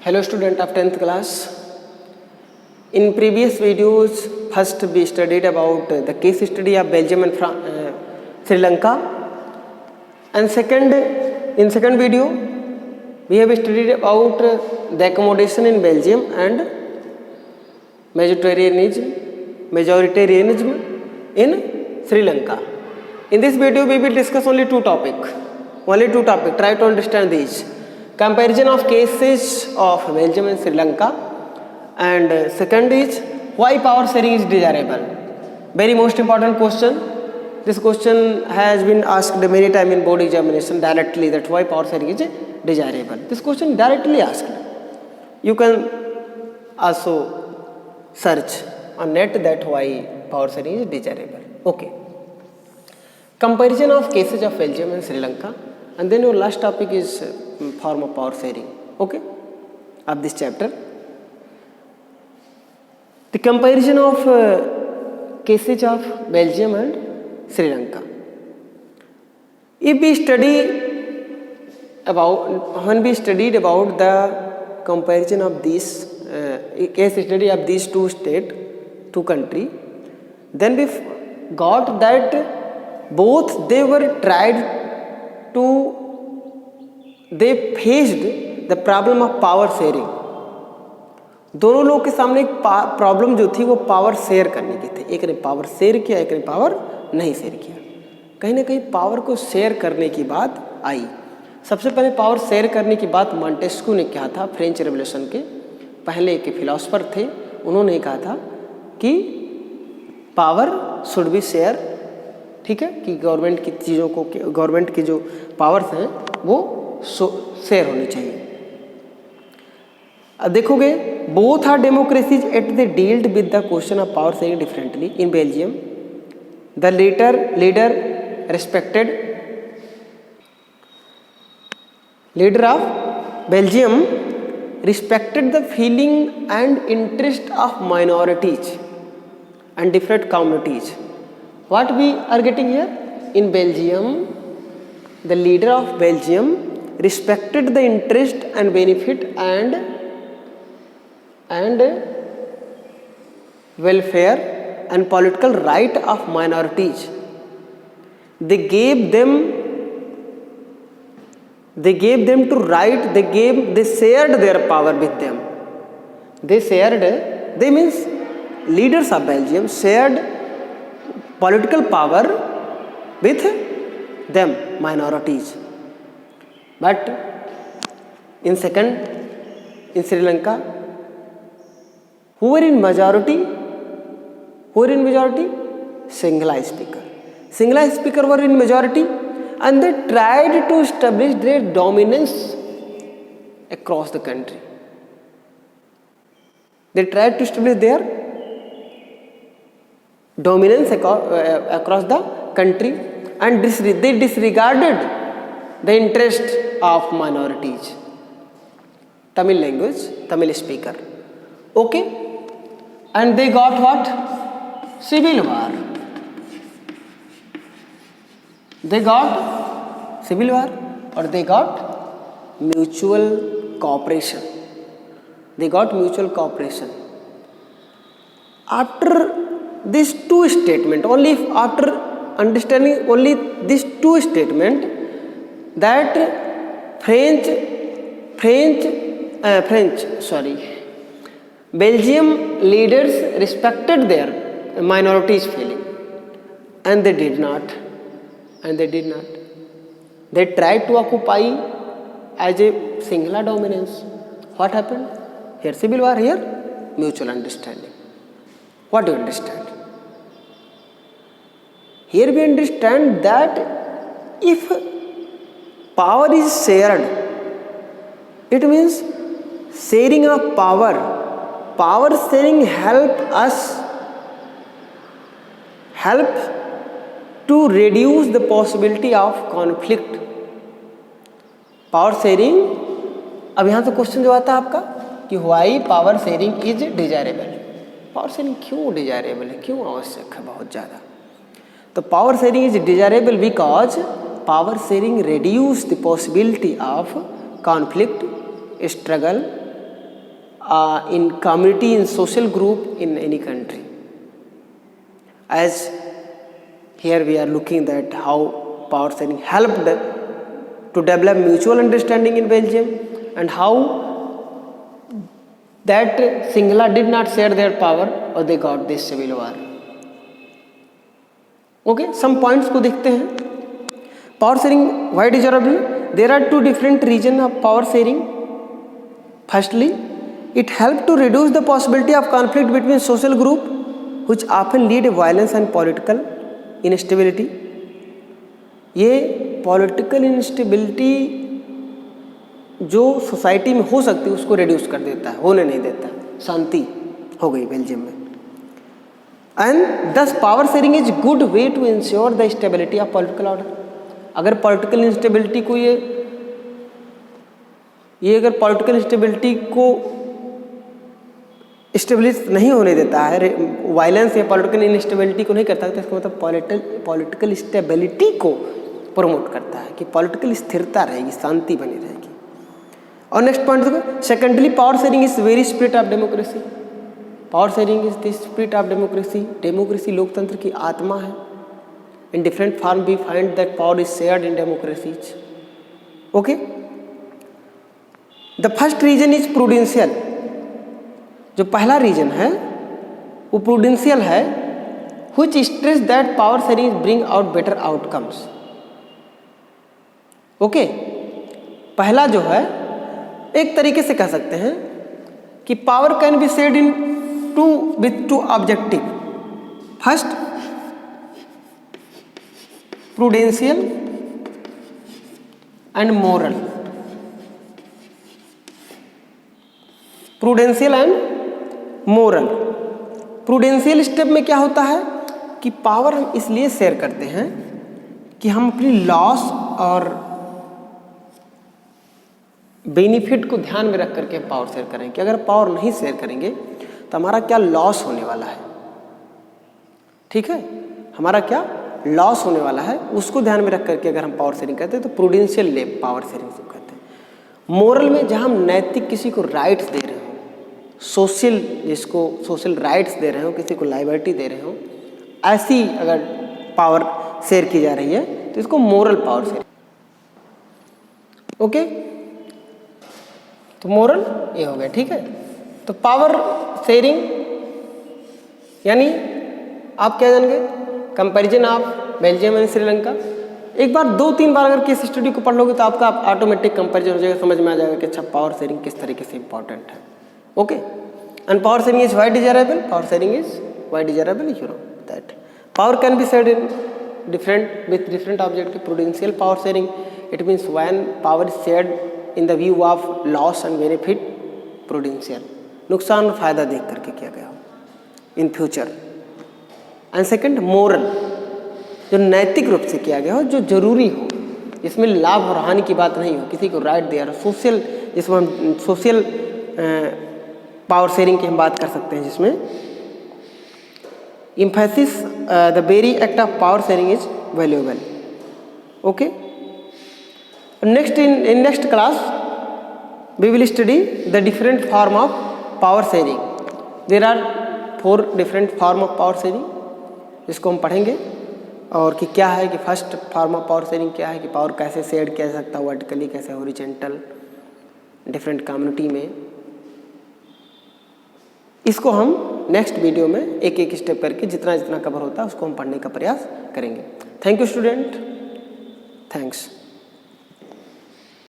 Hello student of 10th class. In previous videos, first we studied about the case study of Belgium and Sri Lanka, and in second video we have studied about the accommodation in Belgium and majoritarianism in Sri Lanka. In this video we will discuss only two topics. Try to understand these. Comparison of cases of Belgium and Sri Lanka, and second is why power sharing is desirable. Very most important question. This question has been asked many times in board examination directly, that why power sharing is desirable. This question directly asked. You can also search on net that why power sharing is desirable. Okay. Comparison of cases of Belgium and Sri Lanka, and then your last topic is form of power sharing, okay, of this chapter. The comparison of cases of Belgium and Sri Lanka. If we when we studied about the comparison of these case study of these two countries, then we got that both they were tried to they faced the problem of power sharing. दोनों लोग के सामने एक problem जो थी वो power share करने की थी. एक ने पावर शेयर किया, एक ने पावर नहीं शेयर किया. कहीं ना कहीं पावर को शेयर करने की बात आई. सबसे पहले पावर शेयर करने की बात मॉन्टेस्क्यू ने कहा था. फ्रेंच रेवोल्यूशन के पहले के फिलोसफर थे, उन्होंने कहा था कि पावर शुड बी शेयर. ठीक है, कि गवर्नमेंट की चीज़ों को, गवर्नमेंट की जो पावर्स हैं वो शेयर होनी चाहिए. अब देखोगे, both are democracies at the dealt with the question of power sharing differently. In Belgium the leader of Belgium respected the feeling and interest of minorities and different communities. What we are getting here? In Belgium, the leader of Belgium respected the interest and benefit and welfare and political right of minorities. They gave them to right. They shared their power with them. They means leaders of Belgium shared political power with them, minorities. But in Sri Lanka, who were in majority? Sinhala speaker were in majority, and they tried to establish their dominance across the country. They tried to establish their dominance across the country, and they disregarded the interest of minorities. Tamil language, Tamil speaker. Okay, and they got what? Civil war. They got civil war, or they got mutual cooperation. After these two statements, after understanding only these two statements, that Belgium leaders respected their minorities' feeling, and they did not. They tried to occupy as a Sinhala dominance. What happened? Here civil war, here mutual understanding. What do you understand? Here we understand that if power is shared, it means sharing of power. Power sharing helps to reduce the possibility of conflict. Power sharing. अब यहाँ से question जो आता है आपका कि why power sharing is desirable. Power sharing क्यों desirable है, क्यों आवश्यक है बहुत ज़्यादा? तो power sharing is desirable because power sharing reduce the possibility of conflict, struggle in community, in social group, in any country. As here we are looking that how power sharing helped to develop mutual understanding in Belgium, and how that Sinhala did not share their power or they got this civil war. Okay, some points को देखते हैं. Power sharing, why desirable? There are two different regions of power sharing. Firstly, it helped to reduce the possibility of conflict between social group, which often lead to violence and political instability. ये political instability जो society में हो सकती है उसको reduce कर देता है, होने नहीं देता. शांति हो गई बेल्जियम में. And this power sharing is good way to ensure the stability of political order. अगर पॉलिटिकल इंस्टेबिलिटी को ये अगर पॉलिटिकल इंस्टेबिलिटी को स्टेबलिश नहीं होने देता है, वायलेंस या पॉलिटिकल इंस्टेबिलिटी को नहीं करता, तो इसका मतलब पॉलिटिकल स्टेबिलिटी को प्रमोट करता है कि पॉलिटिकल स्थिरता रहेगी, शांति बनी रहेगी. और नेक्स्ट पॉइंट देखो, secondly power sharing is very spirit of democracy. Power sharing is the spirit of democracy. Democracy लोकतंत्र की आत्मा है. In different form we find that power is shared in democracies. Okay, the first reason is prudential. जो पहला reason है वो prudential है, which stress that power sharing bring out better outcomes. Okay, पहला जो है एक तरीके से कह सकते हैं कि power can be shared in two with two objective. First, prudential and moral. Prudential and moral. Prudential step में क्या होता है कि पावर हम इसलिए शेयर करते हैं कि हम अपनी लॉस और बेनिफिट को ध्यान में रख करके पावर शेयर करें कि अगर पावर नहीं शेयर करेंगे तो हमारा क्या लॉस होने वाला है. ठीक है, हमारा क्या लॉस होने वाला है उसको ध्यान में रख करके अगर हम पावर शेयरिंग करते हैं तो प्रूडेंशियल पावर शेयरिंग से कहते हैं. मोरल में जहां हम नैतिक किसी को राइट्स दे रहे हो, सोशल जिसको सोशल राइट्स दे रहे हो, किसी को लाइबर्टी दे रहे हो, ऐसी अगर पावर शेयर की जा रही है तो इसको मोरल पावर शेयर. ओके, तो मोरल ये हो गया. ठीक है, तो पावर शेयरिंग यानी आप क्या जान गए, comparison of Belgium and Sri Lanka. एक बार 2-3 बार अगर केस स्टडी को पढ़ लोगे तो आपका ऑटोमेटिक कंपैरिजन हो जाएगा, समझ में आ जाएगा कि अच्छा पावर शेयरिंग किस तरीके से इंपॉर्टेंट है. Okay, and power sharing is why desirable. Power sharing is why desirable, you know that power can be shared in different with different objective. Prudential power sharing, it means when power is shared in the view of loss and benefit. Prudential, नुकसान और फायदा देख करके किया गया हो in future. And second, moral, जो नैतिक रूप से किया गया हो, जो जरूरी हो, जिसमें लाभ और हानि की बात नहीं हो, किसी को राइट दिया हो. सोशल, जिसमें हम सोशल पावर शेयरिंग की हम बात कर सकते हैं, जिसमें emphasis the very act of power sharing is valuable. Okay, next in next class we will study the different form of power sharing. There are 4 different form of power sharing, जिसको हम पढ़ेंगे. और कि क्या है कि first form of power sharing क्या है, कि पावर कैसे शेयर किया जा सकता है, वर्टिकली कैसे, हॉरिजॉन्टल, डिफरेंट कम्युनिटी में. इसको हम नेक्स्ट वीडियो में एक एक स्टेप करके जितना जितना कवर होता है उसको हम पढ़ने का प्रयास करेंगे. Thank you student, thanks.